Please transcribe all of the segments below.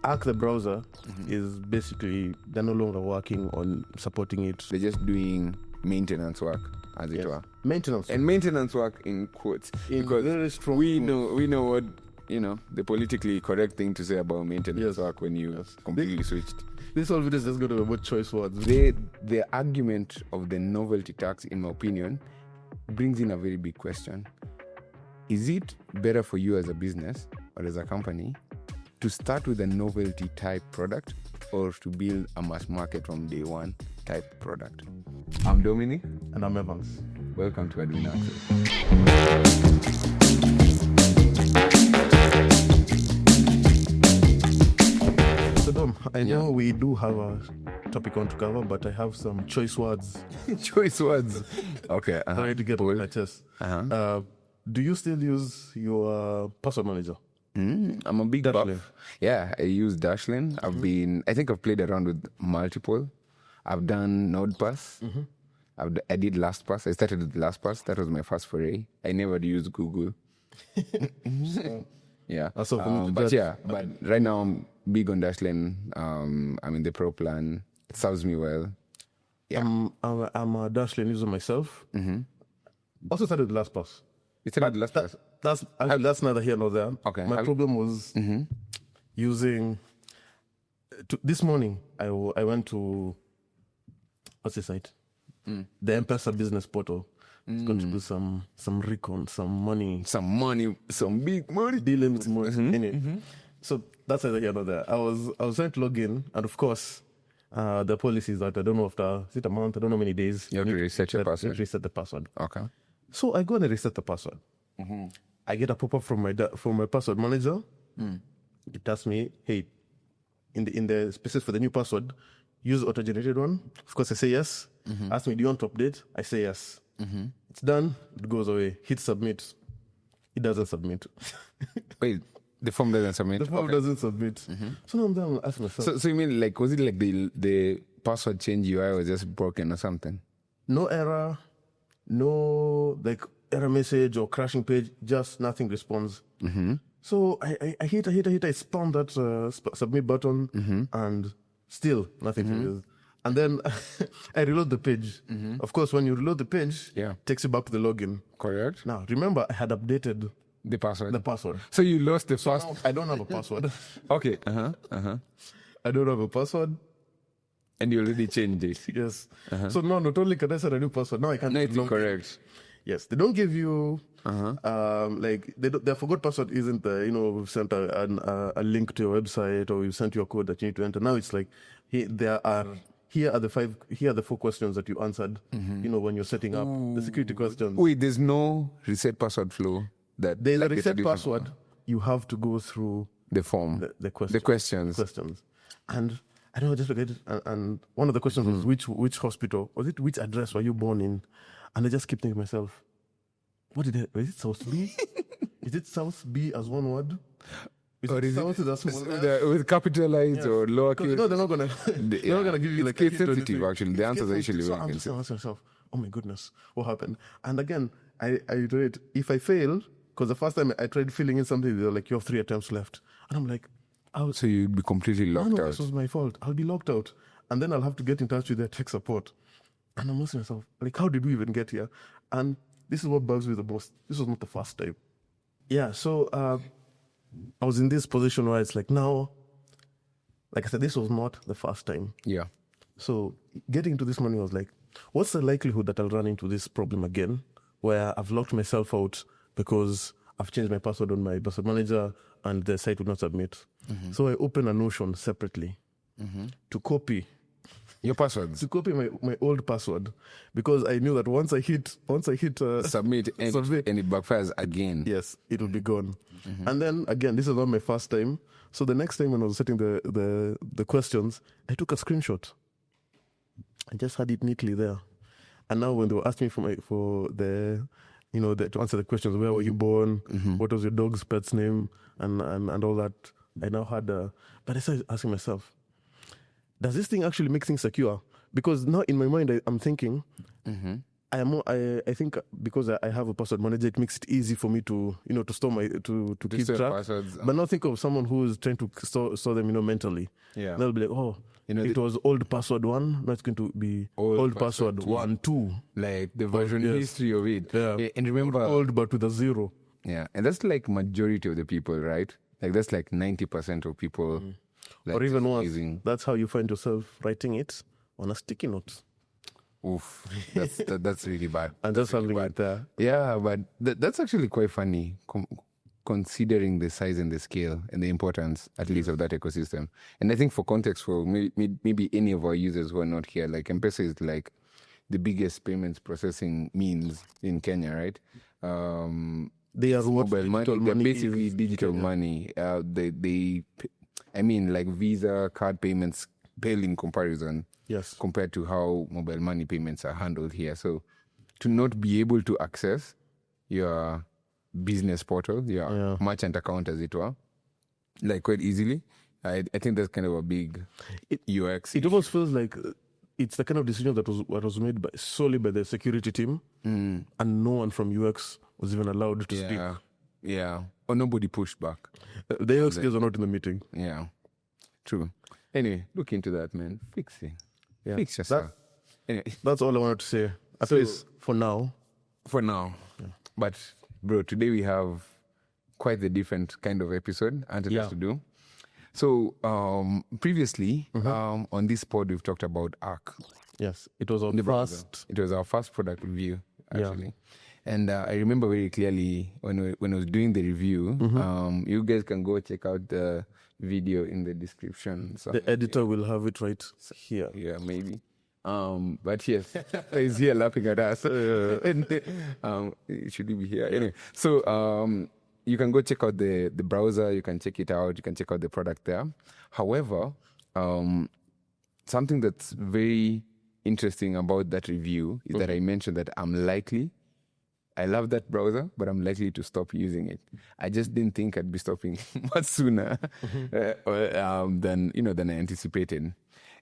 Arc, the browser, is basically, they're no longer working on supporting it. They're just doing maintenance work, as it were. Maintenance. And maintenance work in quotes. Because very strong we know what, the politically correct thing to say about maintenance work when you completely switched. This whole video is just going to be about choice words. The argument of the novelty tax, in my opinion, brings in a very big question. Is it better for you as a business or as a company to start with a novelty type product or to build a mass market from day one type product? I'm Dominic. And I'm Evans. Welcome to Admin Access. So Dom, I know we do have a topic on to cover, but I have some choice words. Choice words. Okay. Trying to get my chest. Do you still use your password manager? I'm a big buff. Yeah, I use Dashlane. I think I've played around with multiple. I've done NodePass. I did LastPass. I started with LastPass. That was my first foray. I never used Google. Yeah. But right now I'm big on Dashlane. I'm in the Pro plan. It serves me well. Yeah. I'm a Dashlane user myself. Also started with LastPass. You started with LastPass? That's neither here nor there. Okay. My problem was using... this morning, I went to... What's the site? The M-Pesa business portal. It's going to do some recon, some money. Some big money. Dealing with money in it. So that's neither here nor there. I was trying to log in, and of course, the policy is that I don't know after, is it a month? I don't know how many days. You have to reset your password. Reset the password. Okay. So I go and reset the password. I get a pop-up from my password manager. It asks me, hey, in the spaces for the new password, use auto-generated one. Of course, I say yes. Ask me, do you want to update? I say yes. It's done. It goes away. Hit submit. It doesn't submit. Wait, the form doesn't submit? The form doesn't submit. So now I'm done asking myself. So you mean was it like the password change UI was just broken or something? No error. No error message or crashing page. Just nothing responds. So I hit. I spam that submit button and still nothing changes. And then I reload the page. Of course, when you reload the page, it takes you back to the login. Correct. Now, remember, I had updated the password. So you lost the password. I don't have a password. Okay. I don't have a password. And you already changed it. Yes. So now, not only can I set a new password, now I can't. No, it's incorrect. Yes, they don't give you their forgot password isn't we've sent a link to your website or we've sent you a code that you need to enter. Now it's like here are the 4 questions that you answered. When you're setting up the security questions. Wait, there's no reset password flow. There's a reset password. You have to go through the form, the questions. And I don't know, just look at it. And one of the questions was which hospital was it? Which address were you born in? And I just keep thinking to myself, is it South B? Is it South B as one word? Or is South with capitalized or lowercase? No, they're not gonna give you like case sensitive. Actually, the answers are usually so I'm just asking myself, oh my goodness, what happened? And again, I iterate. If I fail, because the first time I tried filling in something, they were like, you have 3 attempts left, and I'm like, so you'd be completely locked out. This was my fault. I'll be locked out, and then I'll have to get in touch with their tech support. And I'm asking myself, like, how did we even get here? And this is what bugs me the most. This was not the first time. Yeah, so I was in this position where it's like now, like I said, this was not the first time. Yeah. So getting into this morning, I was like, what's the likelihood that I'll run into this problem again, where I've locked myself out because I've changed my password on my password manager and the site would not submit. So I opened a Notion separately to copy your passwords, to copy my old password, because I knew that once I hit submit and it backfires again, yes, it will be gone. And then again, this is not my first time. So the next time when I was setting the questions, I took a screenshot. I just had it neatly there. And now when they were asking me to answer the questions, where were you born? What was your dog's pet's name? And all that. I now had but I started asking myself, does this thing actually make things secure? Because now in my mind, I'm thinking, I think because I have a password manager, it makes it easy for me to to store my to keep store track. passwords. But now think of someone who is trying to store them mentally. Yeah. They'll be like, oh, it was old password 1, now it's going to be old password 1, 2. Like the version history of it. Yeah. And remember, old but with a 0. Yeah, and that's like majority of the people, right? Like that's like 90% of people. Like, Or even worse, using. that's how you find yourself writing it on a sticky note. Oof, that's really bad. And just having it there. Yeah, but that's actually quite funny, considering the size and the scale and the importance, at least, of that ecosystem. And I think for context, for maybe any of our users who are not here, like M-Pesa is like the biggest payments processing means in Kenya, right? They are what mobile money. They're basically digital Kenya. money. Like Visa card payments pale in comparison. Yes. Compared to how mobile money payments are handled here. So to not be able to access your business portal, your merchant account, as it were, like quite easily, I think that's kind of a big UX. It almost feels like it's the kind of decision that was made solely by the security team, and no one from UX was even allowed to speak. Yeah, or nobody pushed back. The UX guys are not in the meeting. Yeah, true. Anyway, look into that, man. Fix it. Yeah. Fix yourself. Anyway, that's all I wanted to say. At least for now. For now. Yeah. But, bro, today we have quite a different kind of episode to do. So, previously, on this pod, we've talked about Arc. Yes, it was our first product review, actually. Yeah. And I remember very clearly when I was doing the review, you guys can go check out the video in the description. The editor will have it right here. Yeah, maybe. But yes, he's here laughing at us. And should he be here? Anyway, so you can go check out the browser. You can check it out. You can check out the product there. However, something that's very interesting about that review is that I mentioned that I love that browser, but I'm likely to stop using it. I just didn't think I'd be stopping much sooner than I anticipated.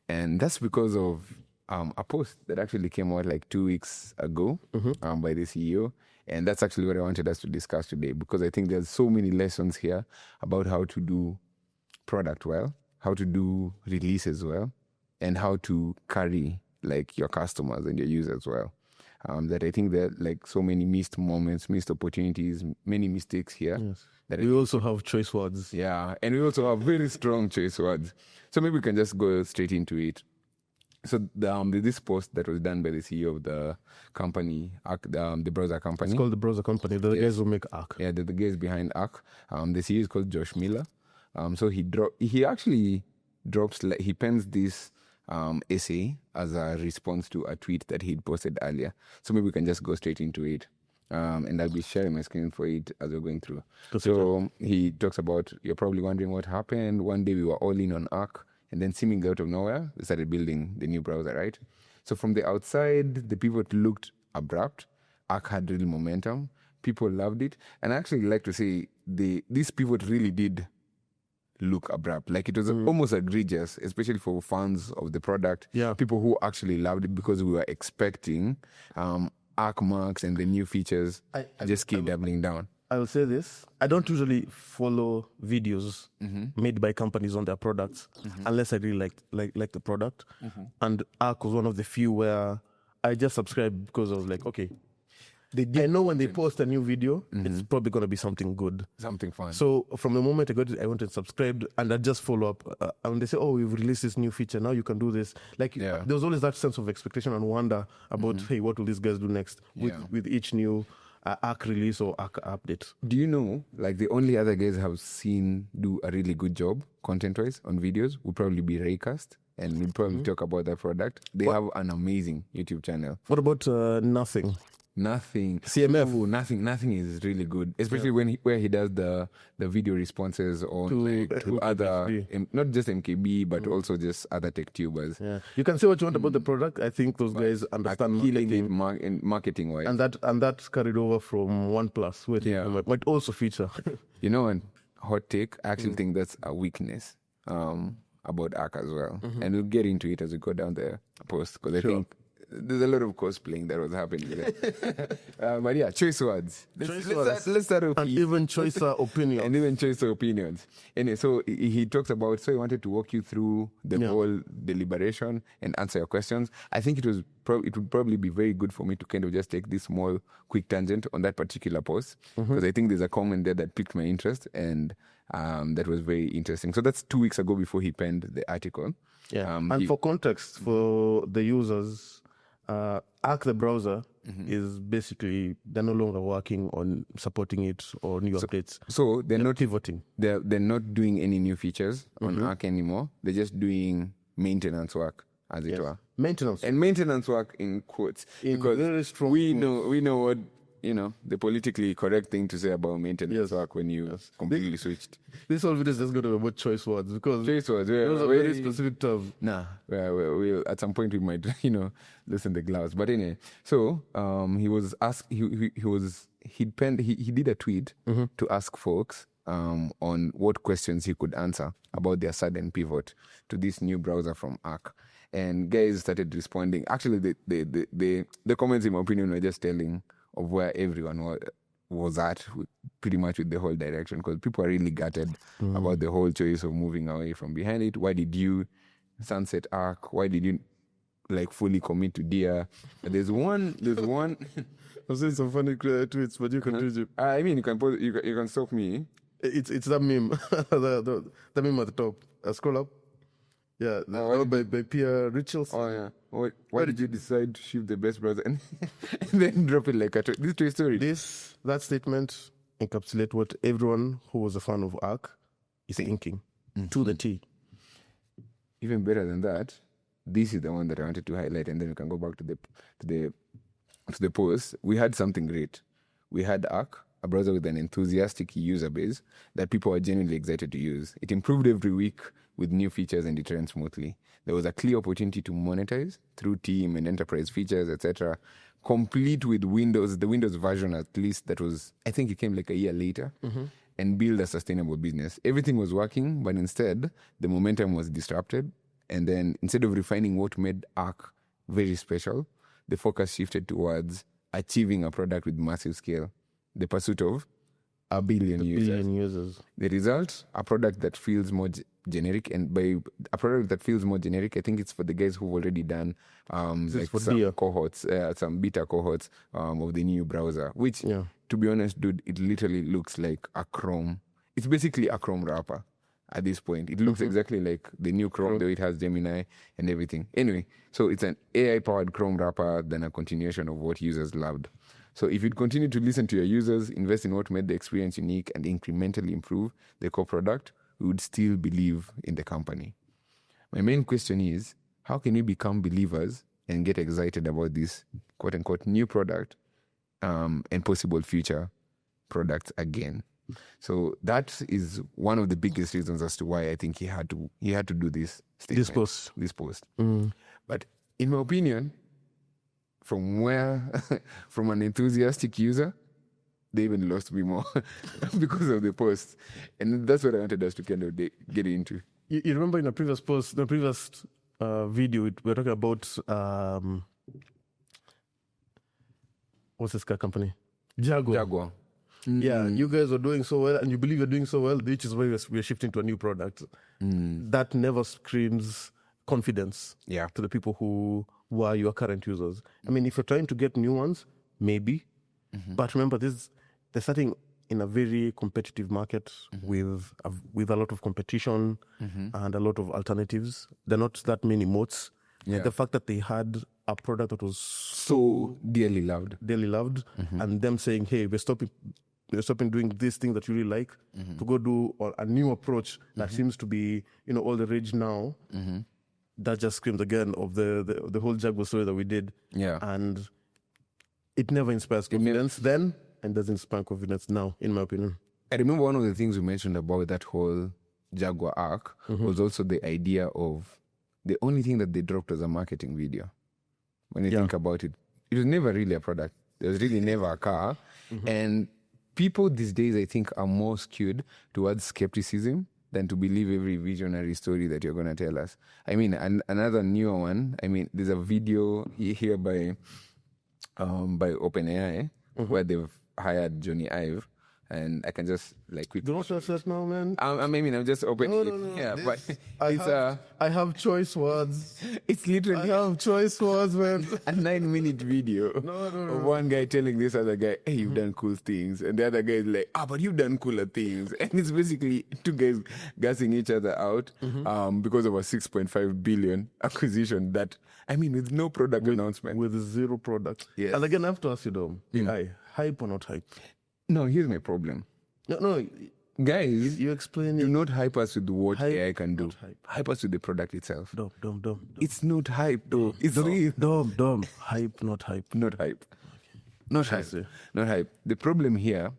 And that's because of a post that actually came out like 2 weeks ago by the CEO. And that's actually what I wanted us to discuss today, because I think there's so many lessons here about how to do product well, how to do releases well, and how to carry like your customers and your users well. That I think there are like so many missed moments, missed opportunities, many mistakes here. Yes. That we also have choice words. Yeah, and we also have very strong choice words. So maybe we can just go straight into it. So this post that was done by the CEO of the company, the browser company. It's called the browser company. The guys who make Arc. Yeah, the guys behind Arc. The CEO is called Josh Miller. So he actually he pens this essay as a response to a tweet that he'd posted earlier. So maybe we can just go straight into it. And I'll be sharing my screen for it as we're going through. So he talks about, you're probably wondering what happened. One day we were all in on Arc, and then seemingly out of nowhere, we started building the new browser, right? So from the outside, the pivot looked abrupt. Arc had real momentum. People loved it. And I actually like to say this pivot really did look abrupt. Like it was almost egregious, especially for fans of the product. Yeah. People who actually loved it because we were expecting arc marks and the new features just keep doubling down. I will say this. I don't usually follow videos made by companies on their products unless I really like the product. And Arc was one of the few where I just subscribed because I was like, okay, I know when they post a new video, it's probably going to be something good. Something fun. So from the moment I got it, I went and subscribed, and I just follow up. And they say, oh, we've released this new feature. Now you can do this. Like there was always that sense of expectation and wonder about, hey, what will these guys do next with each new Arc release or Arc update. Do you know, like the only other guys I've seen do a really good job content-wise on videos would probably be Raycast, and we'll probably talk about that product. They have an amazing YouTube channel. What about Nothing? Nothing. CMF. Ooh, nothing is really good, especially where he does the video responses on to other, not just MKB, but also just other tech tubers. Yeah, you can say what you want about the product. I think those guys understand marketing wise, and that carried over from OnePlus, which might also feature. You know, and hot take. I actually think that's a weakness about Arc as well, and we'll get into it as we go down the post, because I think there's a lot of cosplaying that was happening there. But yeah, choice words. Let's start off. And even choicer opinions. And even choicer opinions. Anyway, so he talks about, so he wanted to walk you through the whole deliberation and answer your questions. I think it would probably be very good for me to kind of just take this small, quick tangent on that particular post, because I think there's a comment there that piqued my interest, and that was very interesting. So that's 2 weeks ago before he penned the article. Yeah. And for context, for the users, Arc the browser is basically, they're no longer working on supporting it or new updates. So they're not pivoting. They're not doing any new features on Arc anymore. They're just doing maintenance work, as it were. Maintenance work in quotes. Because very strong we know what, the politically correct thing to say about maintenance work when you completely switched. This whole video is just going to be about choice words, because choice words, those are very specific terms. We'll at some point we might, loosen the gloves. But anyway, so he was asked. He did a tweet to ask folks on what questions he could answer about their sudden pivot to this new browser from Arc. And guys started responding. Actually, the comments, in my opinion, were just telling of where everyone was at, pretty much with the whole direction, because people are really gutted about the whole choice of moving away from behind it. Why did you sunset Arc? Why did you fully commit to Dia? There's one. I've seen some funny tweets, but you continue. I mean, you can stop me. It's that meme, the meme at the top. Scroll up. Yeah, by Pierre Richards. Oh yeah. Why did you decide to shift the best browser and then drop it like a this Toy Story? That statement encapsulates what everyone who was a fan of Arc is thinking to the T. Even better than that, this is the one that I wanted to highlight, and then we can go back to the post. We had something great. We had Arc, a browser with an enthusiastic user base that people are genuinely excited to use. It improved every week with new features, and it ran smoothly. There was a clear opportunity to monetize through team and enterprise features, etc. Complete with Windows, the Windows version at least, that was, I think it came like a year later, and build a sustainable business. Everything was working, but instead, the momentum was disrupted. And then instead of refining what made Arc very special, the focus shifted towards achieving a product with massive scale, the pursuit of a billion users. The result, a product that feels more generic, and by a product that feels more generic, I think it's for the guys who've already done some cohorts, some beta cohorts of the new browser, which, to be honest, dude, it literally looks like a Chrome. It's basically a Chrome wrapper at this point. It looks exactly like the new Chrome, though it has Gemini and everything. Anyway, so it's an AI-powered Chrome wrapper, then a continuation of what users loved. So if you'd continue to listen to your users, invest in what made the experience unique, and incrementally improve the core product, we would still believe in the company. My main question is, how can we become believers and get excited about this quote-unquote new product and possible future products again? So that is one of the biggest reasons as to why I think he had to do this statement, this post. But in my opinion, from an enthusiastic user, they even lost me more because of the post. And that's what I wanted us to kind of get into. You remember in the previous post, the previous video, we were talking about, what's this car company? Jaguar. Yeah, you guys are doing so well, and you believe you're doing so well, which is why we're shifting to a new product. That never screams confidence to the people who are your current users. I mean, if you're trying to get new ones, maybe. But remember, they're starting in a very competitive market with a lot of competition and a lot of alternatives. There are not that many moats. Yeah. The fact that they had a product that was so dearly loved, and them saying, "Hey, we're stopping doing this thing that you really like to go do a new approach that seems to be, all the rage now." That just screams again of the whole Jaguar story that we did. Yeah, and it never inspires confidence then, and doesn't inspire confidence now, in my opinion. I remember one of the things we mentioned about that whole Jaguar arc was also the idea of the only thing that they dropped was a marketing video. When you think about it, it was never really a product. There was really never a car. And people these days, I think, are more skewed towards skepticism than to believe every visionary story that you're going to tell us. I mean, another newer one, I mean, there's a video here by OpenAI where they've hired Johnny Ive. And I can just like quickly. Do not touch that now, man. I mean, I'm just opening it. No. Yeah, but I have choice words. It's literally I have choice words, man. a 9-minute video of one guy telling this other guy, "Hey, you've done cool things," and the other guy is like, "But you've done cooler things." And it's basically two guys gassing each other out because of a 6.5 billion acquisition. That I mean, with no product announcement, with zero product. Yes. And again, I have to ask you, Dom, AI, hype or not hype? No, here's my problem. No, guys, you explain do it. not hype us with what Hype, AI can do. not hype. Hype us with the product itself. Dom. It's not hype, though. It's real. Dom. Hype, not hype. Not hype. Not hype. see. Not hype. The problem here,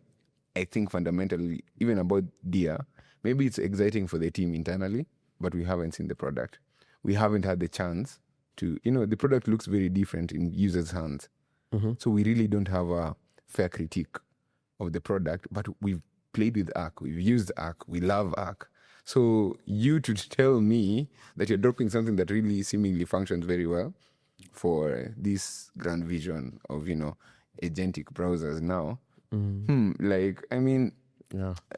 I think fundamentally, even about DIA, maybe it's exciting for the team internally, but we haven't seen the product. We haven't had the chance to, the product looks very different in users' hands. So we really don't have a fair critique of the product, but we've played with Arc, we've used Arc, we love Arc. So you to tell me that you're dropping something that really seemingly functions very well for this grand vision of, agentic browsers now,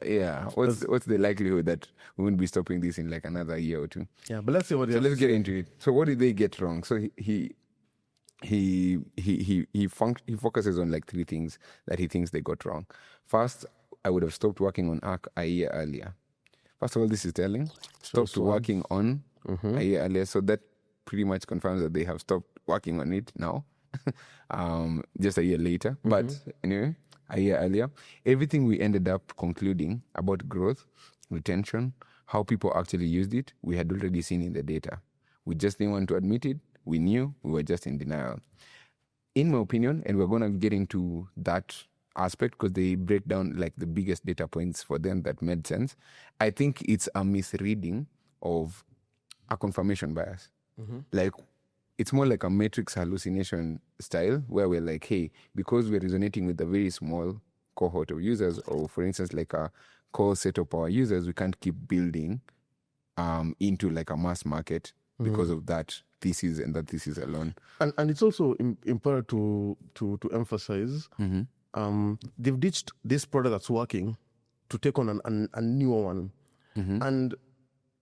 yeah. What's the likelihood that we won't be stopping this in like another year or two? Yeah, but let's see what. So let's get into it. So what did they get wrong? So he focuses on like 3 things that he thinks they got wrong. First, I would have stopped working on Arc a year earlier. First of all, this is telling. Stopped working on a year earlier. So that pretty much confirms that they have stopped working on it now, just a year later. But anyway, a year earlier, everything we ended up concluding about growth, retention, how people actually used it, we had already seen in the data. We just didn't want to admit it. We knew, we were just in denial. In my opinion, and we're going to get into that aspect because they break down like the biggest data points for them that made sense. I think it's a misreading of a confirmation bias. Like, it's more like a matrix hallucination style where we're like, hey, because we're resonating with a very small cohort of users, or for instance, like a core set of our users, we can't keep building into like a mass market because of that thesis and that thesis alone. And it's also important to emphasize they've ditched this product that's working to take on a newer one. And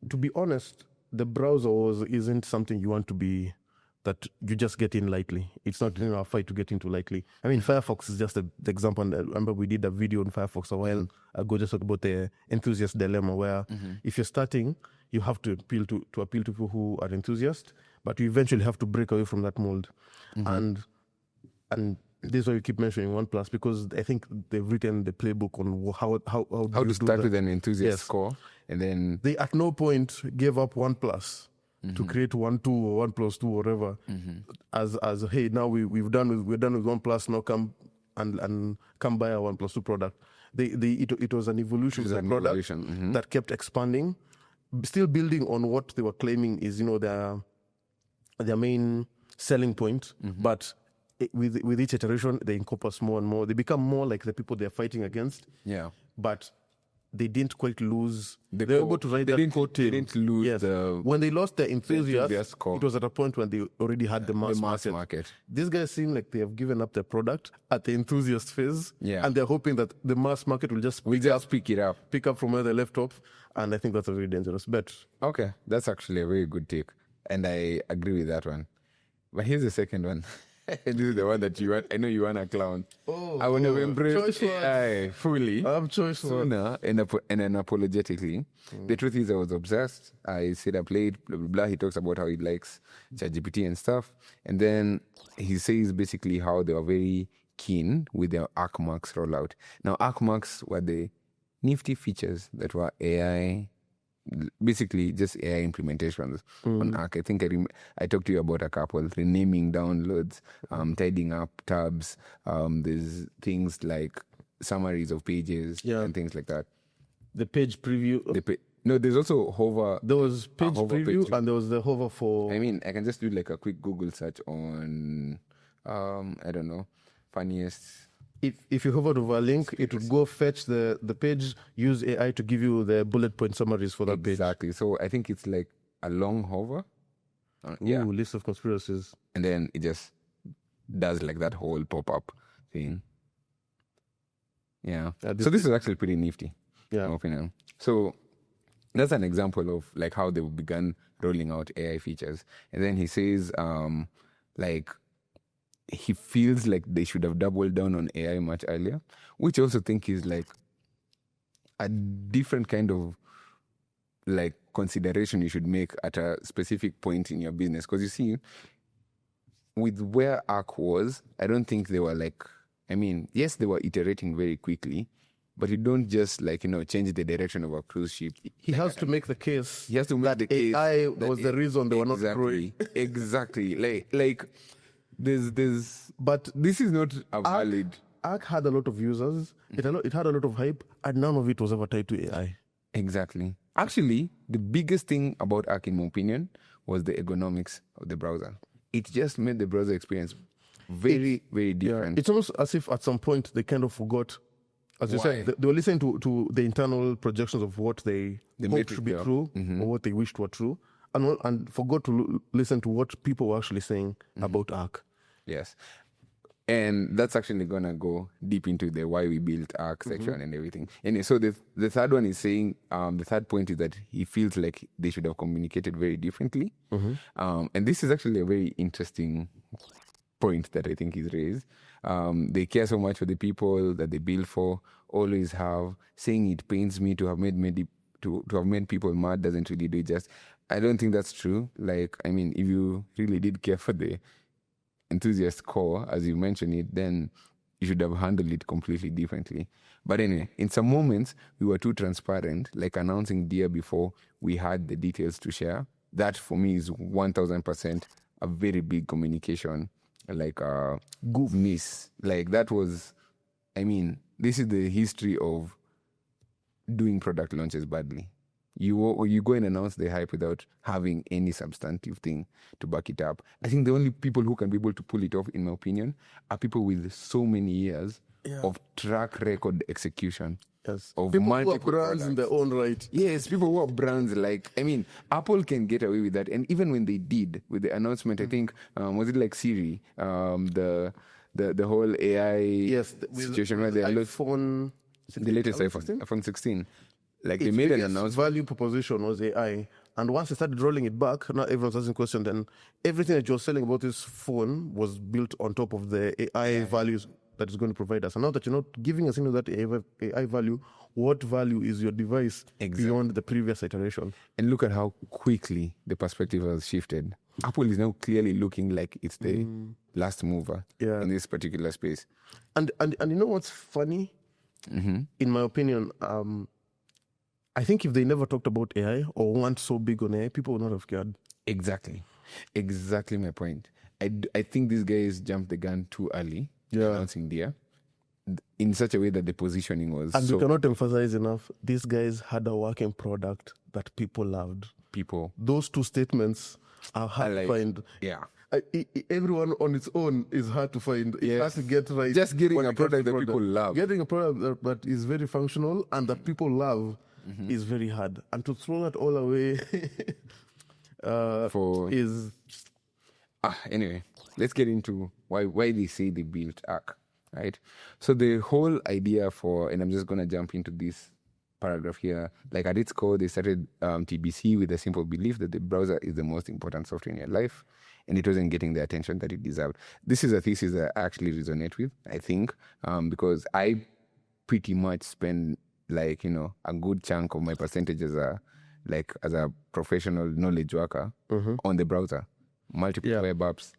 to be honest, the browser isn't something you want to be, that you just get in lightly. It's not a fight to get into lightly. I mean, Firefox is just the example. And I remember we did a video on Firefox a while ago just talk about the enthusiast dilemma, where if you're starting, you have to appeal to people who are enthusiasts, but you eventually have to break away from that mold. And this is why you keep mentioning OnePlus, because I think they've written the playbook on how to start with an enthusiast score, and then they at no point gave up OnePlus to create 1.2 or 1+2 or whatever. As hey, now we're done with OnePlus. Now come and come buy a 1+2 product. It was an evolution of the product that kept expanding, still building on what they were claiming is their main selling point, but with each iteration, they encompass more and more. They become more like the people they're fighting against. Yeah. But they didn't quite lose. They were able to ride that coattail. They didn't lose when they lost their enthusiast, score. It was at a point when they already had the mass market. These guys seem like they have given up their product at the enthusiast phase. Yeah. And they're hoping that the mass market will just pick up from where they left off. And I think that's a very dangerous bet. Okay. That's actually a very good take. And I agree with that one. But here's the second one. This is the one that you want. I know you want a clown. I want to embrace AI fully. I have choice sooner and unapologetically. The truth is, I was obsessed. I said I played, blah, blah, blah. He talks about how he likes ChatGPT and stuff. And then he says basically how they were very keen with their ArcMax rollout. Now, ArcMax were the nifty features that were AI, basically just AI implementations on Arc. I think I talked to you about a couple, renaming downloads, tidying up tabs. There's things like summaries of pages and things like that. The page preview. No, there's also hover. There was page preview and there was the hover for... I mean, I can just do like a quick Google search on, I don't know, funniest if you hover over a link, it would go fetch the page, use AI to give you the bullet point summaries for that page. Exactly. So I think it's like a long hover. Ooh, list of conspiracies. And then it just does like that whole pop-up thing. Yeah. So this is actually pretty nifty, Yeah. in my opinion. So that's an example of like how they began rolling out AI features. And then he says, like, he feels like they should have doubled down on AI much earlier, which I also think is like a different kind of like consideration you should make at a specific point in your business. Because you see, with where Arc was, I don't think they were like, I mean, yes, they were iterating very quickly, but you don't just like, change the direction of a cruise ship. He has to make the case. He has to make the case AI was the reason they were not growing. Exactly. Like there's but this is not a valid. Arc had a lot of users. It had a lot of hype, and none of it was ever tied to AI. Exactly. Actually, the biggest thing about Arc, in my opinion, was the ergonomics of the browser. It just made the browser experience very, very different. It's almost as if at some point they kind of forgot. As you said, they were listening to the internal projections of what they hoped to be true or what they wished were true, and forgot to listen to what people were actually saying about Arc. Yes. And that's actually going to go deep into the why we built Arc section and everything. And so the third one is saying, the third point is that he feels like they should have communicated very differently. And this is actually a very interesting point that I think is raised. They care so much for the people that they build for, always have. Saying it pains me to have made people mad doesn't really do it just. I don't think that's true. Like, I mean, if you really did care for the enthusiast core, as you mentioned it, then you should have handled it completely differently. But anyway, in some moments, we were too transparent, like announcing Dear before we had the details to share. That, for me, is 1,000% a very big communication, like goof miss. Like, that was, I mean, this is the history of doing product launches badly. You go and announce the hype without having any substantive thing to back it up. I think the only people who can be able to pull it off, in my opinion, are people with so many years of track record execution. Yes. Of people multiple who are brands products. in their own right. Yes, people who are brands. Like, I mean, Apple can get away with that. And even when they did with the announcement, I think, was it like Siri? The whole AI situation where they iPhone, the latest iPhone 16. Like, they made an announcement. Value proposition was AI. And once they started rolling it back, now everyone's asking questions. Then everything that you're selling about this phone was built on top of the AI values that is going to provide us. And now that you're not giving us into that AI value, what value is your device beyond the previous iteration? And look at how quickly the perspective has shifted. Apple is now clearly looking like it's the last mover in this particular space. And you know what's funny? In my opinion, I think if they never talked about AI or weren't so big on AI, people would not have cared. Exactly my point. I think these guys jumped the gun too early, announcing Dear, in such a way that the positioning was. And we cannot emphasize enough, these guys had a working product that people loved. Those two statements are hard to find. Yeah. Everyone on its own is hard to find. It has to get right. Just getting a product that people love. Getting a product that is very functional and that people love is very hard. And to throw that all away is... Anyway, let's get into why they say they built Arc, right? So the whole idea and I'm just going to jump into this paragraph here, like at its core, they started TBC with a simple belief that the browser is the most important software in your life, and it wasn't getting the attention that it deserved. This is a thesis that I actually resonate with, I think, because I pretty much spend like, a good chunk of my percentage as a professional knowledge worker on the browser. Multiple web apps,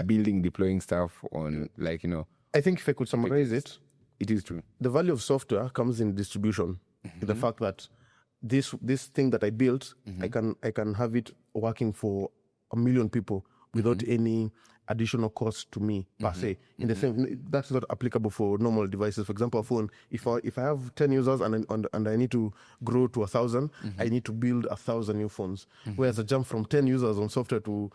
building, deploying stuff on I think if I could summarize it is true. The value of software comes in distribution. The fact that this thing that I built, I can have it working for 1 million people without any additional cost to me per se. In the same, that's not applicable for normal devices. For example, a phone. If I have 10 users and I need to grow to 1,000, I need to build 1,000 new phones. Whereas a jump from 10 users on software to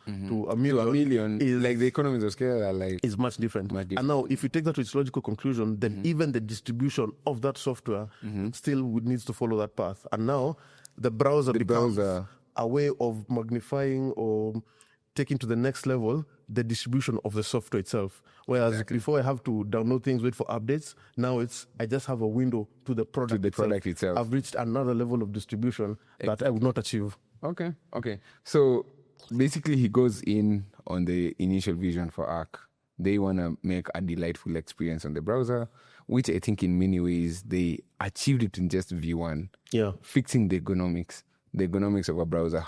a million, is like the economies of scale are like is much different. And now, if you take that to its logical conclusion, then even the distribution of that software still needs to follow that path. And now, the browser becomes a way of magnifying or taking to the next level the distribution of the software itself. Whereas before I have to download things, wait for updates, now I just have a window to the product, itself. I've reached another level of distribution that I would not achieve. Okay. So basically he goes in on the initial vision for Arc. They want to make a delightful experience on the browser, which I think in many ways they achieved it in just V1. Yeah. Fixing the ergonomics of a browser.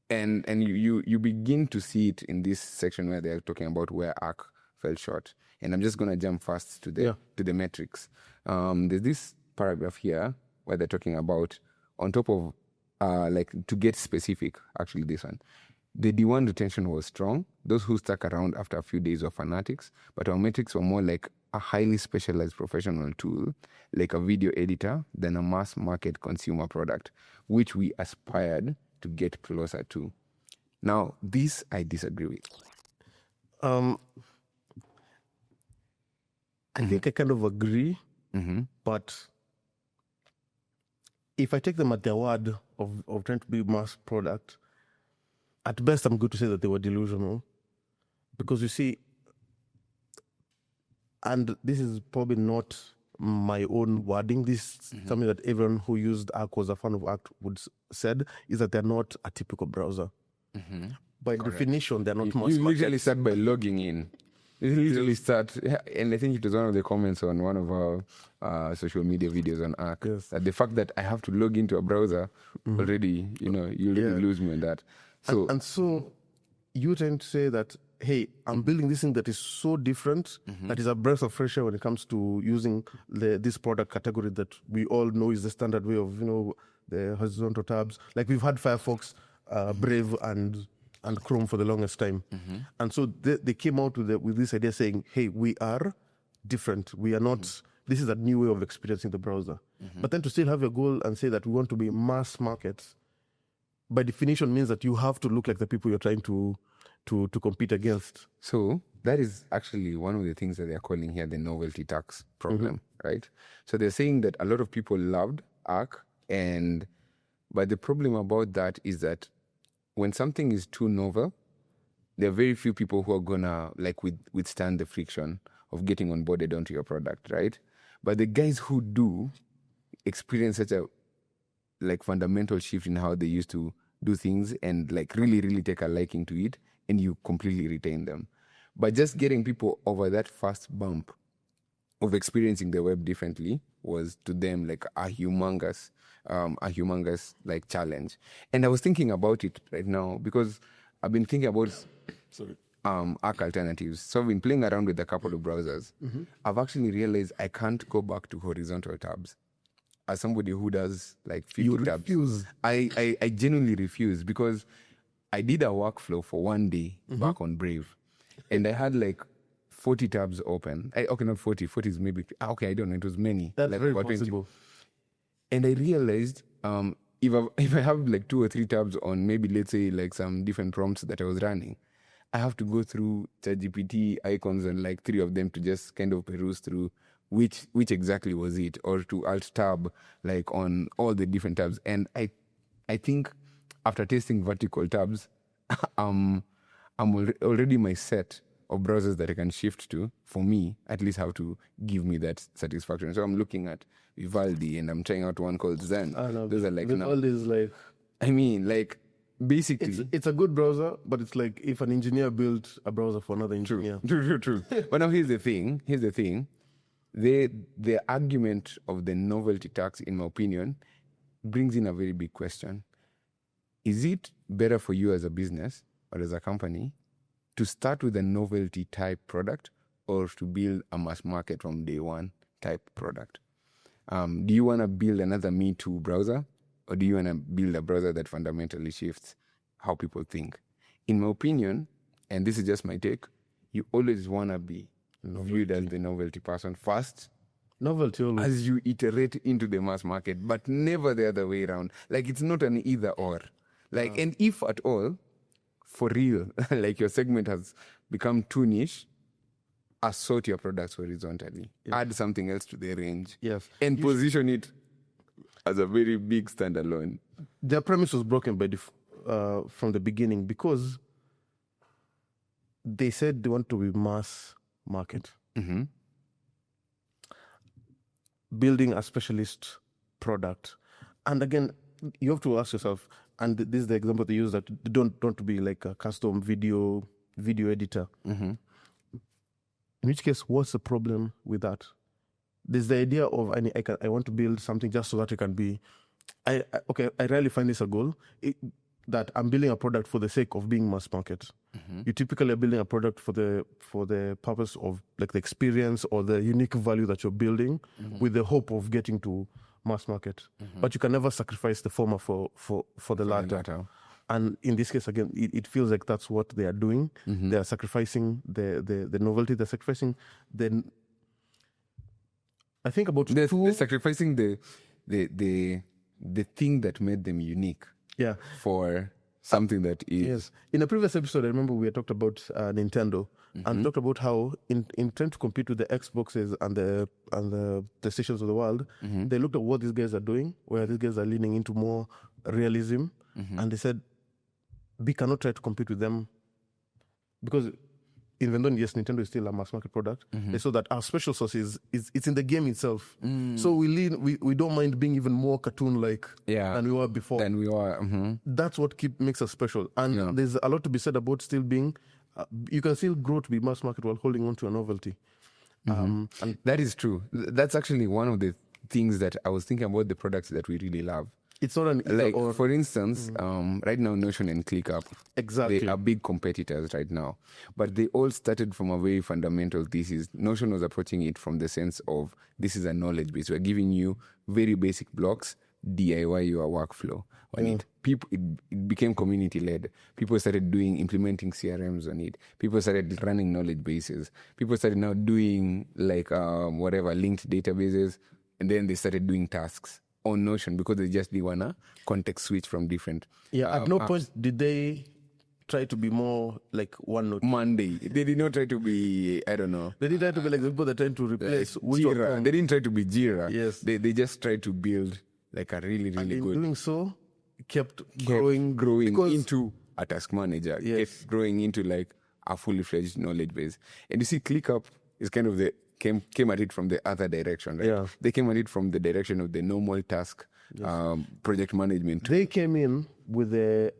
And you begin to see it in this section where they're talking about where Arc fell short. And I'm just going to jump fast to the metrics. There's this paragraph here where they're talking about, on top of, to get specific, actually this one, the D1 retention was strong. Those who stuck around after a few days were fanatics, but our metrics were more like a highly specialized professional tool, like a video editor, than a mass market consumer product, which we aspired to get closer to. Now, this I disagree with. I think I kind of agree, but if I take them at their word of trying to be mass product, at best I'm going to say that they were delusional. Because you see, and this is probably not my own wording, this is something that everyone who used Arc, was a fan of Arc, would said, is that they're not a typical browser. By definition, they're not mass. You usually start by logging in. You usually start, and I think it was one of the comments on one of our social media videos on Arc, that the fact that I have to log into a browser already, you lose me on that. So and so you tend to say that, hey, I'm building this thing that is so different, that is a breath of fresh air when it comes to using this product category that we all know is the standard way of, the horizontal tabs. Like we've had Firefox, Brave, and Chrome for the longest time. And so they came out with this idea saying, hey, we are different. We are not, this is a new way of experiencing the browser. But then to still have a goal and say that we want to be mass market, by definition means that you have to look like the people you're trying to compete against. So that is actually one of the things that they're calling here the novelty tax problem, right? So they're saying that a lot of people loved Arc, but the problem about that is that when something is too novel, there are very few people who are gonna withstand the friction of getting onboarded onto your product, right? But the guys who do experience such a fundamental shift in how they used to do things and really, really take a liking to it, and you completely retain them. But just getting people over that first bump of experiencing the web differently was to them a humongous challenge. And I was thinking about it right now because I've been thinking about Arc alternatives. So I've been playing around with a couple of browsers. I've actually realized I can't go back to horizontal tabs. As somebody who does 50 you tabs, refuse. I genuinely refuse, because I did a workflow for one day back on Brave, and I had 40 tabs open. Okay, not 40. 40 is maybe, okay, I don't know. It was many. That's very possible. And I realized if I have 2 or 3 tabs on, maybe let's say some different prompts that I was running, I have to go through ChatGPT icons and 3 of them to just kind of peruse through which exactly was it, or to alt tab on all the different tabs. And I think after testing vertical tabs, I'm already my set of browsers that I can shift to, for me, at least have to give me that satisfaction. So I'm looking at Vivaldi and I'm trying out one called Zen. Those are Vivaldi is basically... It's a good browser, but it's like if an engineer built a browser for another engineer. True. But now here's the thing. The argument of the novelty tax, in my opinion, brings in a very big question. Is it better for you as a business or as a company to start with a novelty type product, or to build a mass market from day one type product? Do you want to build another Me Too browser, or do you want to build a browser that fundamentally shifts how people think? In my opinion, and this is just my take, you always want to be viewed as the novelty person first, Novelty always. as you iterate into the mass market, but never the other way around. Like, it's not an either or. Like, and if at all, for real, like your segment has become too niche, assort your products horizontally. Add something else to the range. Yes. And position it as a very big standalone. Their premise was broken by from the beginning because they said they want to be mass market. Mm-hmm. Building a specialist product. And again, you have to ask yourself, and this is the example they use, that they don't want to be like a custom video editor. Mm-hmm. In which case, what's the problem with that? There's the idea of I want to build something just so that it can be. I rarely find this a goal. That I'm building a product for the sake of being mass market. Mm-hmm. You typically are building a product for the purpose of like the experience or the unique value that you're building, with the hope of getting to mass market. But you can never sacrifice the former for the latter. And in this case, again, it feels like that's what they are doing. They are sacrificing the novelty. They're sacrificing I think about they're sacrificing the thing that made them unique. Yeah. For something that is. Yes. In a previous episode, I remember we had talked about Nintendo and talked about how in trying to compete with the Xboxes and the PlayStations of the world, they looked at what these guys are doing, where these guys are leaning into more realism, and they said, we cannot try to compete with them because even though, yes, Nintendo is still a mass market product, they saw that our special sauce is it's in the game itself. So we don't mind being even more cartoon-like than we were before. That's what makes us special. And there's a lot to be said about still being, you can still grow to be mass market while holding on to a novelty. And that is true. That's actually one of the things that I was thinking about the products that we really love. It's not an like, for instance, right now Notion and ClickUp, exactly, they are big competitors right now, but they all started from a very fundamental thesis. Notion was approaching it from the sense of, this is a knowledge base. We're giving you very basic blocks, DIY your workflow on it. It became community led. People started implementing CRMs on it. People started running knowledge bases. People started now doing like linked databases, and then they started doing tasks on Notion because they just didn't want to context switch from different. At no point did they try to be more like OneNote. Monday. They did not try to be, I don't know. They didn't try to be like the people that are trying to replace Jira. They didn't try to be Jira. Yes. They just tried to build like a really, really and good. In doing so, kept growing into a task manager. Yes. Kept growing into like a fully fledged knowledge base. And you see, ClickUp is kind of came at it from the other direction, right? Yeah. They came at it from the direction of the normal task, project management. They came in with the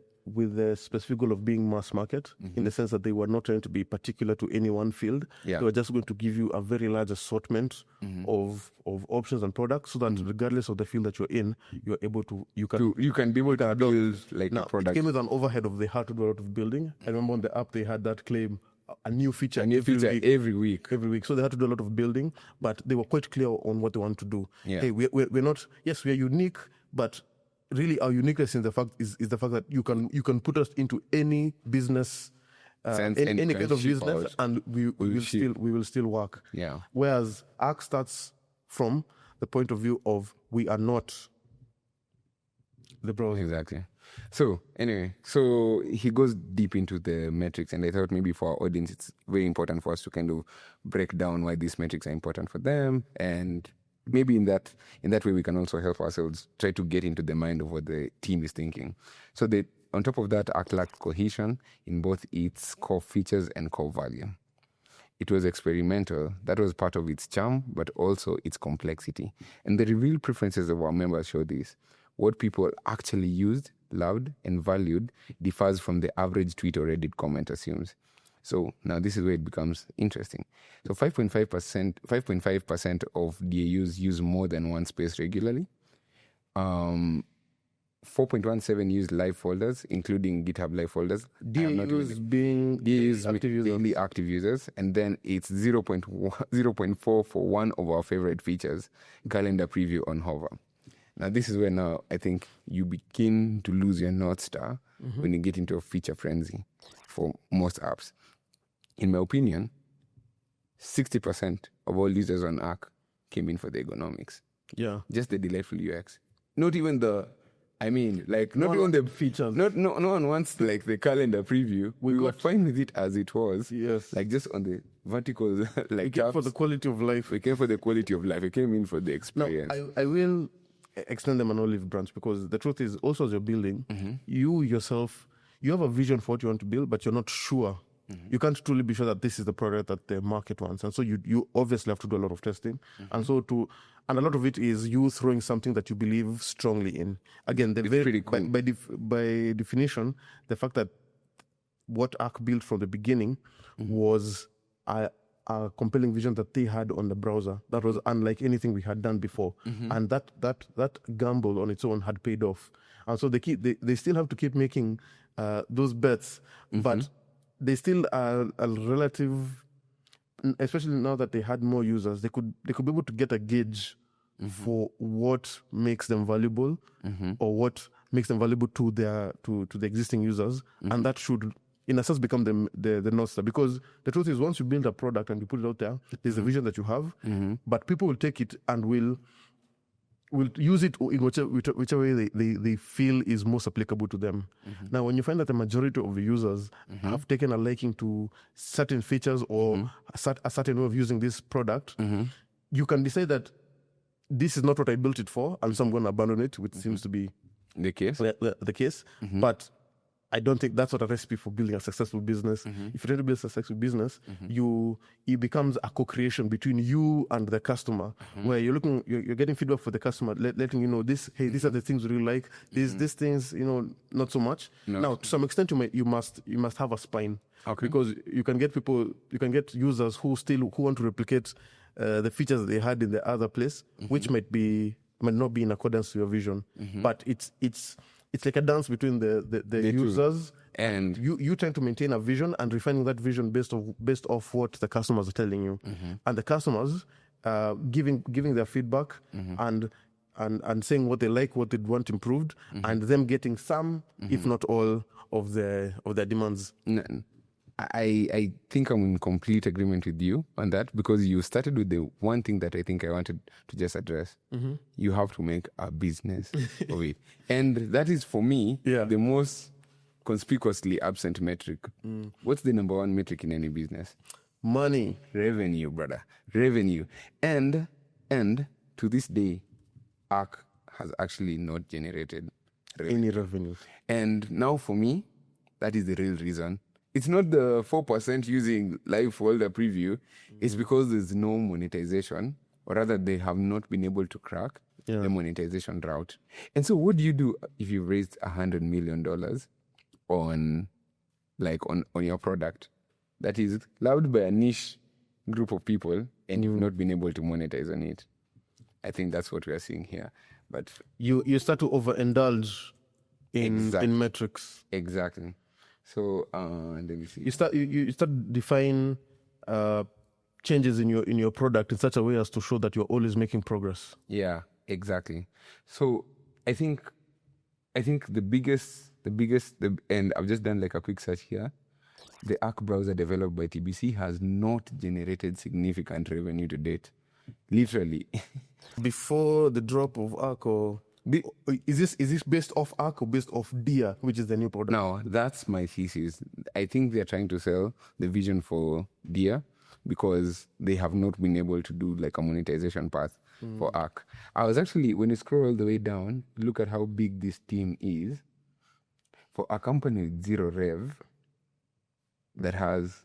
specific goal of being mass market, in the sense that they were not trying to be particular to any one field. They were just going to give you a very large assortment of options and products, so that regardless of the field that you're in, you're able to you can be able to build like a product. It came with an overhead of they had to do a lot of building. I remember on the app they had that claim, a new feature every week. So they had to do a lot of building, but they were quite clear on what they want to do. Hey, we're not. Yes, we are unique, but really our uniqueness is the fact that you can put us into any business, any kind of business, and we will still work. Yeah. Whereas ARC starts from the point of view of we are not the browser. Exactly. So anyway, he goes deep into the metrics, and I thought maybe for our audience, it's very important for us to kind of break down why these metrics are important for them, and maybe in that way we can also help ourselves try to get into the mind of what the team is thinking. So on top of that, ARC lacked cohesion in both its core features and core value. It was experimental. That was part of its charm, but also its complexity. And the real preferences of our members show this. What people actually used, loved, and valued differs from the average tweet or Reddit comment assumes. So now this is where it becomes interesting. So 5.5% of DAUs use more than one space regularly. 4.17 use live folders, including GitHub live folders. DAUs being daily active users. And then it's 0.4 for one of our favorite features, calendar preview on Hover. Now, this is where now I think you begin to lose your North Star when you get into a feature frenzy for most apps. in my opinion, 60% of all users on Arc came in for the ergonomics. Yeah. Just the delightful UX. Not even the, not even the features. No one wants like the calendar preview. We were fine with it as it was. Yes. Like just on the vertical, like We came for the quality of life. We came for the quality of life. We came in for the experience. Now, I will extend them an olive branch, because the truth is, also as you're building, you yourself, you have a vision for what you want to build, but you're not sure. You can't truly be sure that this is the product that the market wants. And so you obviously have to do a lot of testing. And a lot of it is you throwing something that you believe strongly in. Again, It's pretty cool. by definition, the fact that what Arc built from the beginning was a compelling vision that they had on the browser that was unlike anything we had done before. And that gamble on its own had paid off. And so they still have to keep making those bets, but they still are a relative, especially now that they had more users, they could be able to get a gauge for what makes them valuable or what makes them valuable to the existing users, and that should, in a sense, become the North Star. Because the truth is, once you build a product and you put it out there, there's a vision that you have, but people will take it and will use it in whichever way they feel is most applicable to them. Now, when you find that the majority of the users have taken a liking to certain features or a certain way of using this product, you can decide that this is not what I built it for, and so I'm going to abandon it, which seems to be the case. The case. But I don't think that's what a recipe for building a successful business. If you try to build a successful business, it becomes a co-creation between you and the customer, where you're getting feedback for the customer, letting you know these are the things we really like. These things, not so much. Now, to some extent, you must have a spine, because you can get users who want to replicate the features they had in the other place, which might not be in accordance to your vision. But it's like a dance between the users and you trying to maintain a vision and refining that vision based off what the customers are telling you, and the customers giving their feedback and saying what they like, what they want improved, and them getting some, if not all, of their demands. I think I'm in complete agreement with you on that, because you started with the one thing that I think I wanted to just address. You have to make a business of it. And that is, for me, the most conspicuously absent metric. What's the number one metric in any business? Money. Revenue, brother. Revenue. And to this day, Arc has actually not generated any revenue. And now, for me, that is the real reason. It's not the 4% using live folder preview. It's because there's no monetization, or rather they have not been able to crack the monetization route. And so what do you do if you've raised $100 million on your product that is loved by a niche group of people and you've not been able to monetize on it? I think that's what we are seeing here. But you start to overindulge in metrics. Exactly. So let me see. You start define changes in your product in such a way as to show that you're always making progress. Yeah, exactly. So I think the biggest, and I've just done like a quick search here. The Arc browser developed by TBC has not generated significant revenue to date. Literally. Before the drop of Arc, or is this based off Arc or based off Dia, which is the new product? No, that's my thesis. I think they're trying to sell the vision for Dia because they have not been able to do like a monetization path for Arc. I was actually, when you scroll all the way down, look at how big this team is. For a company with zero rev that has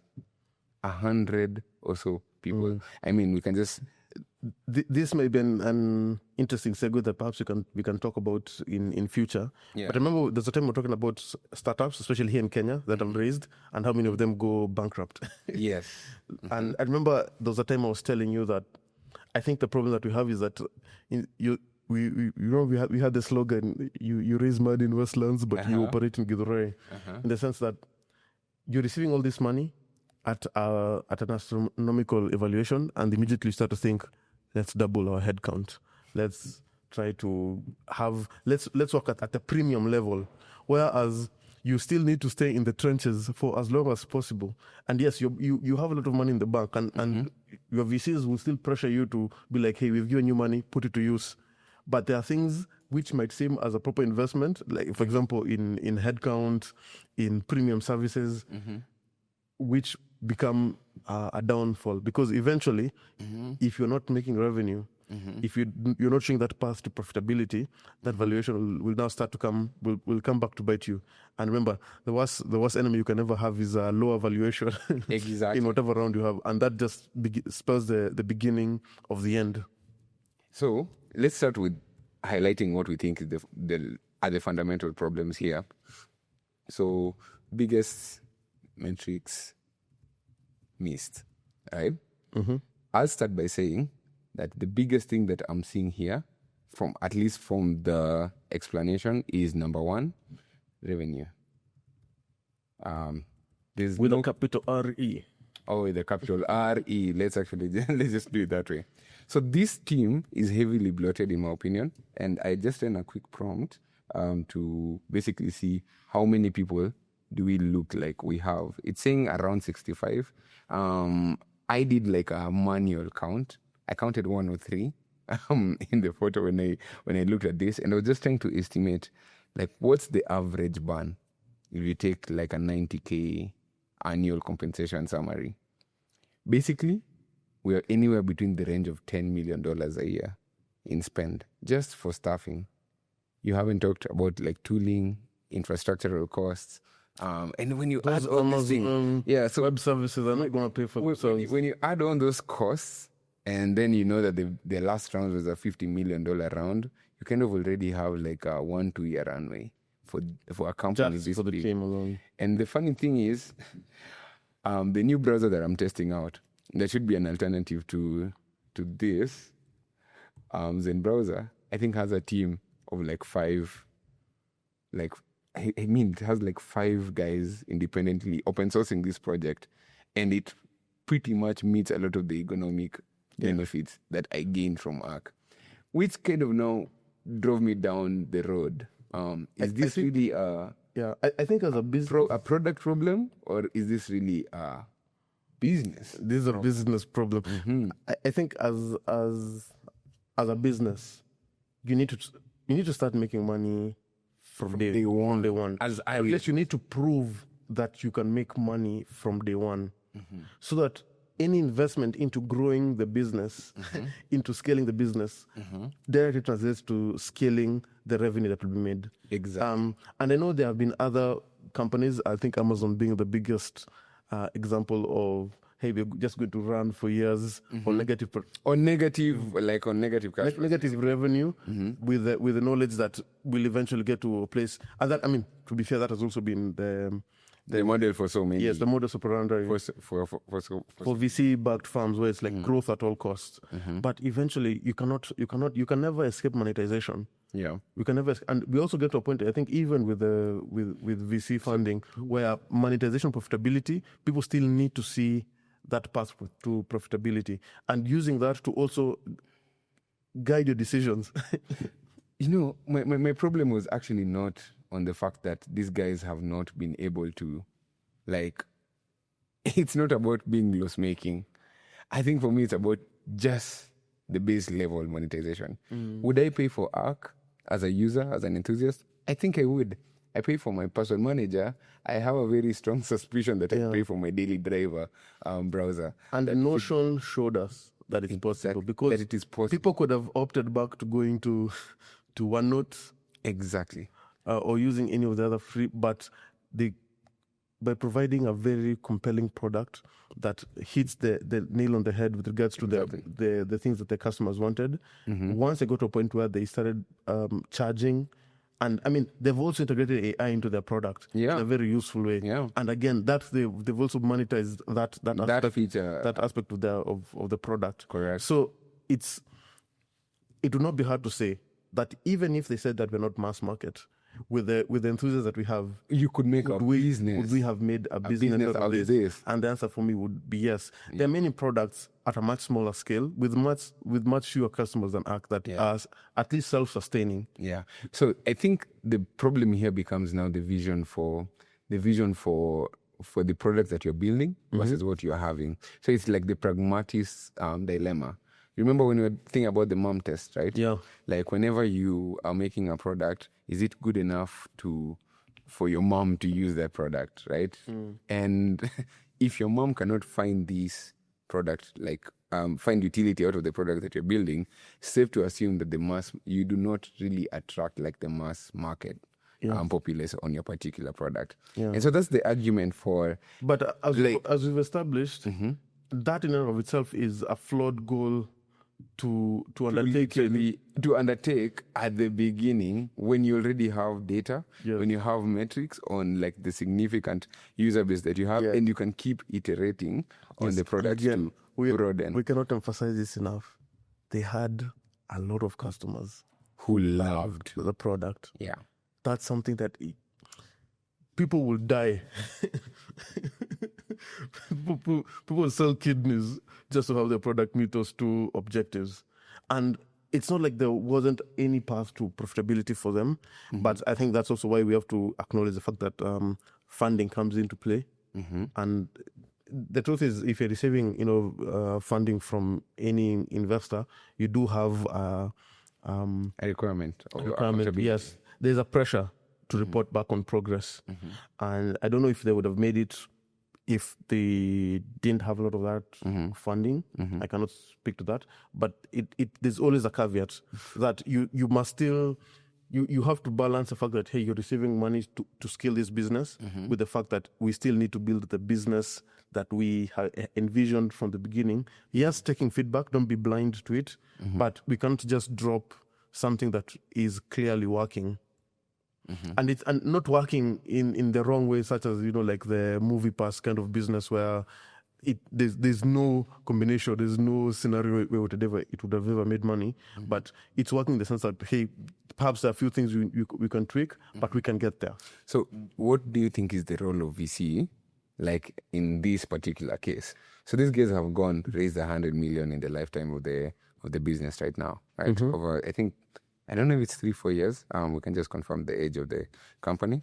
100 or so people, I mean, we can just... This may be an interesting segue that perhaps we can talk about in future. Yeah. But I remember there's a time we're talking about startups, especially here in Kenya, that have raised, and how many of them go bankrupt. Yes. And I remember there was a time I was telling you that I think the problem that we have is that we had the slogan, you raise money in Westlands, but you operate in Githurai, in the sense that you're receiving all this money at an astronomical evaluation, and immediately you start to think, let's double our headcount. Let's try to let's work at a premium level. Whereas you still need to stay in the trenches for as long as possible. And yes, you have a lot of money in the bank, and your VCs will still pressure you to be like, hey, we've given you money, put it to use. But there are things which might seem as a proper investment, like, for example, in headcount, in premium services, which become a downfall. Because eventually, if you're not making revenue, if you're not showing that path to profitability, that valuation will now start to come back to bite you. And remember, the worst enemy you can ever have is a lower valuation Exactly. in whatever round you have. And that just spells the beginning of the end. So let's start with highlighting what we think is are the fundamental problems here. So biggest metrics missed, right? I'll start by saying that the biggest thing that I'm seeing here, at least from the explanation, is number one, revenue. There's With a capital R-E. Oh, with the capital R-E. Let's just do it that way. So this team is heavily bloated, in my opinion. And I just ran a quick prompt to basically see how many people do we look like we have. It's saying around 65. I did like a manual count. I counted 103 in the photo when I looked at this, and I was just trying to estimate like what's the average burn if you take like a 90K annual compensation summary. Basically, we are anywhere between the range of $10 million a year in spend just for staffing. You haven't talked about like tooling, infrastructural costs. And when you add all these things, so web services are not going to pay for themselves. When you add on those costs, and then you know that the last round was a $50 million round, you kind of already have like a 1-2 year runway for a company Just this for the big. team alone. And the funny thing is, the new browser that I'm testing out, there should be an alternative to this. Zen browser, I think, has a team of like 5. It has like 5 guys independently open sourcing this project, and it pretty much meets a lot of the economic benefits that I gained from Arc, which kind of now drove me down the road. Is this really a think as a business, a product problem, or is this really a business? This is a business problem. I think as a business, you need to start making money from day one. Yes, you need to prove that you can make money from day one, so that any investment into growing the business, into scaling the business, directly translates to scaling the revenue that will be made. Exactly. And I know there have been other companies, I think Amazon being the biggest example of, hey, we're just going to run for years on negative cash flow. Negative revenue with the knowledge that we'll eventually get to a place. And that, I mean, to be fair, that has also been the model for so many. Yes, the modus operandi for VC-backed firms, where it's like growth at all costs. But eventually, you can never escape monetization. Yeah, we can never, and we also get to a point, I think, even with VC funding, where monetization profitability, people still need to see that path to profitability, and using that to also guide your decisions. My problem was actually not on the fact that these guys have not been able to, it's not about being loss making. I think for me, it's about just the base level monetization. Would I pay for Arc as a user, as an enthusiast? I think I would. I pay for my password manager. I have a very strong suspicion that I pay for my daily driver browser. And Notion showed us that it's possible, because that it is possible. People could have opted back to going to OneNote. Exactly. Or using any of the other free, but by providing a very compelling product that hits the nail on the head with regards to the things that the customers wanted. Once they got to a point where they started charging, and I mean, they've also integrated AI into their product in a very useful way. Yeah. And again, they've also monetized that aspect, feature, that aspect of the product. Correct. So it would not be hard to say that even if they said that we're not mass market, with the enthusiasm that we have, You could make a business. would we have made a business out of this? And the answer for me would be yes. There are many products at a much smaller scale with much fewer customers than ARC that are at least self-sustaining. Yeah. So I think the problem here becomes now the vision for the product that you're building versus what you're having. So it's like the pragmatist dilemma. Remember when we were thinking about the mom test, right? Yeah. Like whenever you are making a product, is it good enough for your mom to use that product, right? And if your mom cannot find this product, like find utility out of the product that you're building, it's safe to assume that you do not really attract like the mass market populace on your particular product. Yeah. And so that's the argument for... But as we've established, that in and of itself is a flawed goal to undertake at the beginning when you already have data, when you have metrics on like the significant user base that you have, and you can keep iterating on the product to broaden. We cannot emphasize this enough. They had a lot of customers who loved the product. Yeah. That's something that people will die. People will sell kidneys just to have their product meet those two objectives. And it's not like there wasn't any path to profitability for them. But I think that's also why we have to acknowledge the fact that funding comes into play. And the truth is, if you're receiving, funding from any investor, you do have a requirement. Yes, there's a pressure to report back on progress. And I don't know if they would have made it if they didn't have a lot of that funding. I cannot speak to that. But there's always a caveat that you must still, you have to balance the fact that, hey, you're receiving money to scale this business with the fact that we still need to build the business that we envisioned from the beginning. Yes, taking feedback, don't be blind to it, but we can't just drop something that is clearly working. And it's not working in the wrong way, such as, like the movie pass kind of business where there's no combination, there's no scenario where it would have ever made money, but it's working in the sense that, hey, perhaps there are a few things we can tweak, but we can get there. So what do you think is the role of VC, like in this particular case? So these guys have raised $100 million in the lifetime of the business right now, right? Over, I don't know if it's 3-4 years. We can just confirm the age of the company.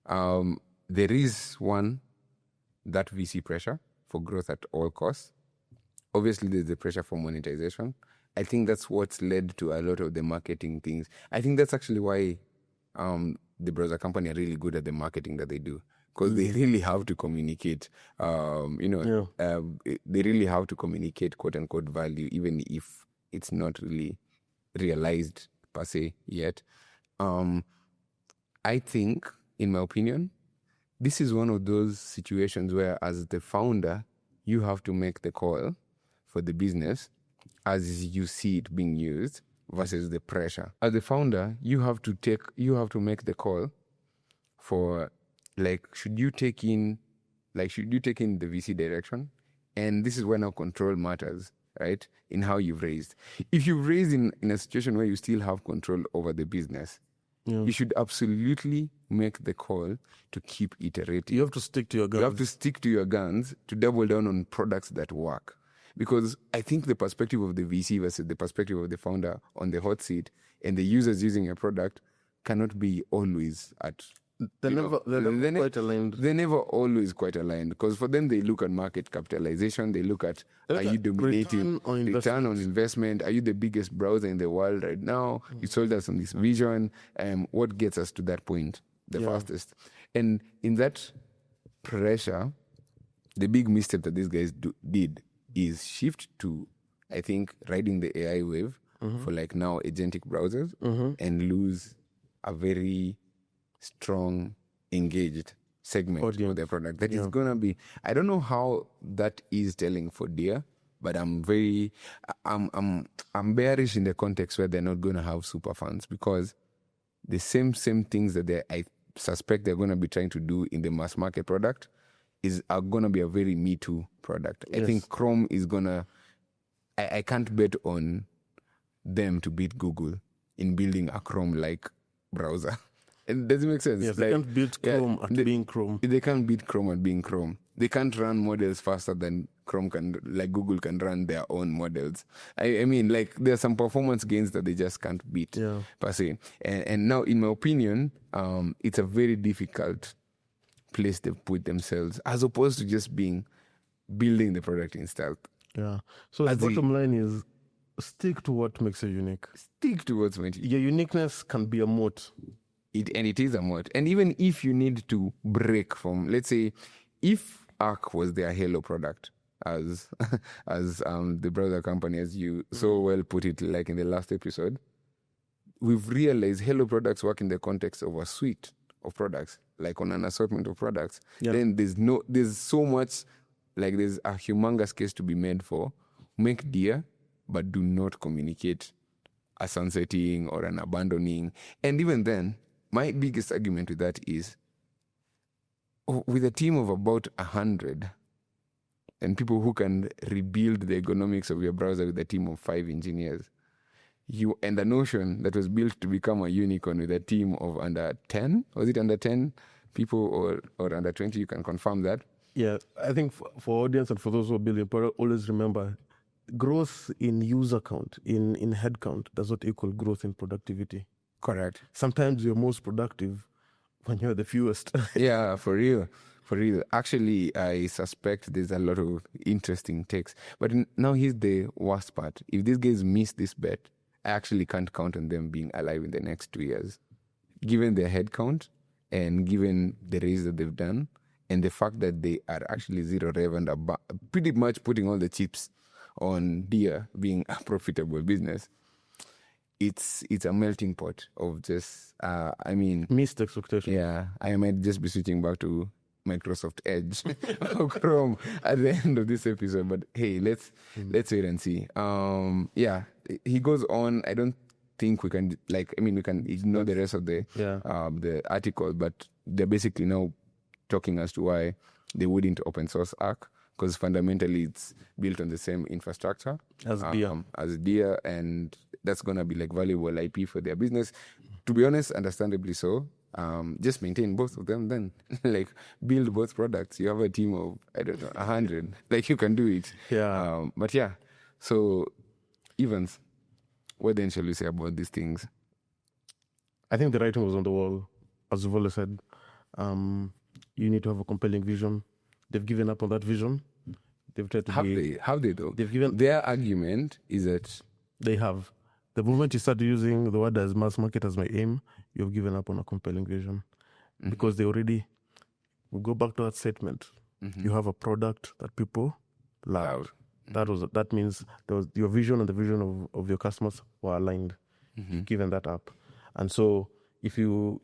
There is that VC pressure for growth at all costs. Obviously, there's the pressure for monetization. I think that's what's led to a lot of the marketing things. I think that's actually why the browser company are really good at the marketing that they do, because they really have to communicate. They really have to communicate quote unquote value, even if it's not really realized per se yet. I think, in my opinion, this is one of those situations where, as the founder, you have to make the call for the business as you see it being used versus the pressure. As the founder, you have to make the call for, like, should you take in the VC direction? And this is where now control matters, right? In how you've raised. If you've raised in a situation where you still have control over the business, you should absolutely make the call to keep iterating. You have to stick to your guns. You have to stick to your guns to double down on products that work. Because I think the perspective of the VC versus the perspective of the founder on the hot seat and the users using a product cannot be always at... They're never quite aligned. They're never always quite aligned, because for them, they look at market capitalization. They look at, are you dominating return on investment? Are you the biggest browser in the world right now? You sold us on this vision. What gets us to that point the fastest? And in that pressure, the big mistake that these guys did is shift to, I think, riding the AI wave for like now agentic browsers and lose a very strong, engaged segment of their product. That is going to be, I don't know how that is telling for Deer, but I'm bearish in the context where they're not going to have super fans, because the same things that I suspect they're going to be trying to do in the mass market product are going to be a very Me Too product. I think Chrome is going to, I can't bet on them to beat Google in building a Chrome-like browser. And does it make sense? Yes, they can't beat Chrome at being Chrome. They can't beat Chrome at being Chrome. They can't run models faster than Chrome can, like Google can run their own models. I mean, like, there's some performance gains that they just can't beat, per se. And now, in my opinion, it's a very difficult place they've put themselves, as opposed to just building the product in stealth. Yeah. So the bottom line is, stick to what makes you unique. Stick to what's makes you. Your uniqueness can be a moat. It is a moat. And even if you need to break from, let's say, if Arc was their Halo product, as the brother company, as you so well put it, like in the last episode, we've realized Halo products work in the context of a suite of products, like on an assortment of products. Then there's so much, like, there's a humongous case to be made for make dear, but do not communicate a sunsetting or an abandoning. And even then, my biggest argument with that is, with a team of about 100 and people who can rebuild the ergonomics of your browser with a team of 5 engineers, and the notion that was built to become a unicorn with a team of under 10, was it under 10 people or under 20? You can confirm that. Yeah, I think for audience and for those who are building product, always remember, growth in user count, in head count, does not equal growth in productivity. Correct. Sometimes you're most productive when you're the fewest. Yeah, for real. For real. Actually, I suspect there's a lot of interesting takes. But now here's the worst part. If these guys miss this bet, I actually can't count on them being alive in the next 2 years. Given their head count and given the raise that they've done and the fact that they are actually zero rev and pretty much putting all the chips on Deer being a profitable business, it's a melting pot of just, missed expectation. Yeah, I might just be switching back to Microsoft Edge or Chrome at the end of this episode. But hey, let's wait and see. Yeah, he goes on. I don't think we can we can ignore the rest of the article, but they're basically now talking as to why they wouldn't open source Arc, because fundamentally it's built on the same infrastructure as Deer, and that's gonna be like valuable IP for their business. To be honest, understandably so. Just maintain both of them, then like build both products. You have a team of 100. Like, you can do it. Yeah. But yeah. So, Evans, what then shall we say about these things? I think the writing was on the wall, as you've always said. You need to have a compelling vision. They've given up on that vision. They've tried to Have they though? They've given. Their argument is that They have. The moment you start using the word as mass market as my aim, you've given up on a compelling vision. Because they already, we go back to that statement. You have a product that people love. That means your vision and the vision of your customers were aligned. You've given that up. And so if you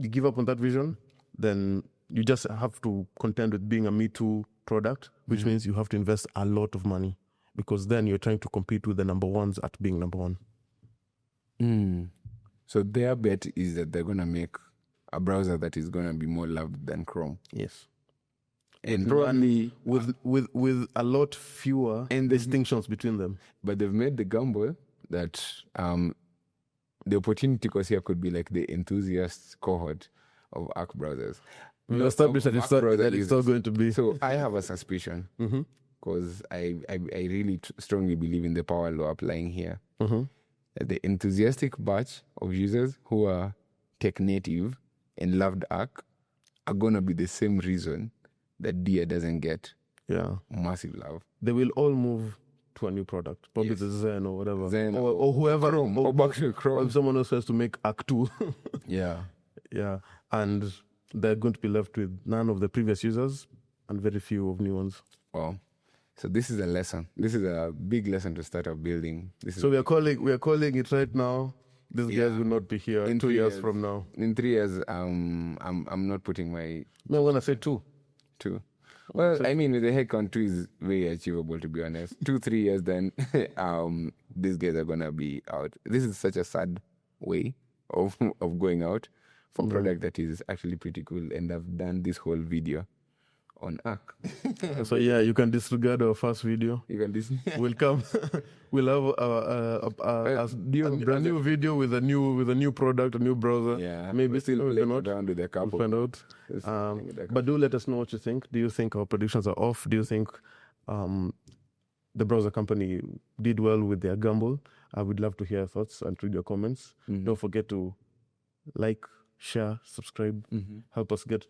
give up on that vision, then you just have to contend with being a Me Too product, which means you have to invest a lot of money, because then you're trying to compete with the number ones at being number one. So their bet is that they're going to make a browser that is going to be more loved than Chrome. Yes. And probably with a lot fewer distinctions between them. But they've made the gamble that the opportunity cost here could be like the enthusiast cohort of Arc browsers. We established that it's not going to be. So I have a suspicion, because I really strongly believe in the power law applying here. That the enthusiastic batch of users who are tech native and loved Arc are going to be the same reason that Deer doesn't get massive love. They will all move to a new product, probably the Zen or whatever, Zen or whoever, Chrome, or back to Chrome. Or if someone else has to make Arc 2. Yeah, and they're going to be left with none of the previous users and very few of new ones. Wow. So this is a lesson. This is a big lesson to start up building. So we are calling it right now. These guys will not be here in 2 years from now. In 3 years, I'm not putting my. I'm gonna say 2. 2. Well, I mean, with the headcount, 2 is very achievable, to be honest. 2-3 years, then these guys are gonna be out. This is such a sad way of going out for a product that is actually pretty cool. And I've done this whole video on Arc. So yeah, you can disregard our first video. You can listen. We'll come. We'll have a brand new video with a new product, a new browser. Yeah, maybe we'll still we'll play not. around with a couple. We'll find out. But do let us know what you think. Do you think our predictions are off? Do you think the browser company did well with their gamble? I would love to hear your thoughts and read your comments. Don't forget to like, share, subscribe. Help us get.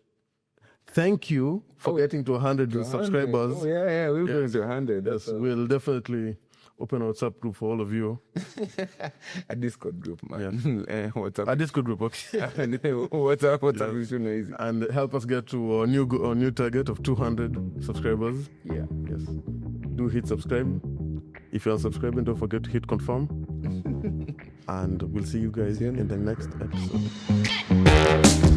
Thank you for getting to 100 subscribers. Oh, yeah, we're going to 100. Yes, we'll definitely open a WhatsApp group for all of you. A Discord group, man. WhatsApp. A Discord group, okay. WhatsApp is so noisy. And help us get to our new target of 200 subscribers. Yeah. Yes. Do hit subscribe. If you're unsubscribing, don't forget to hit confirm. And we'll see you guys in the next episode.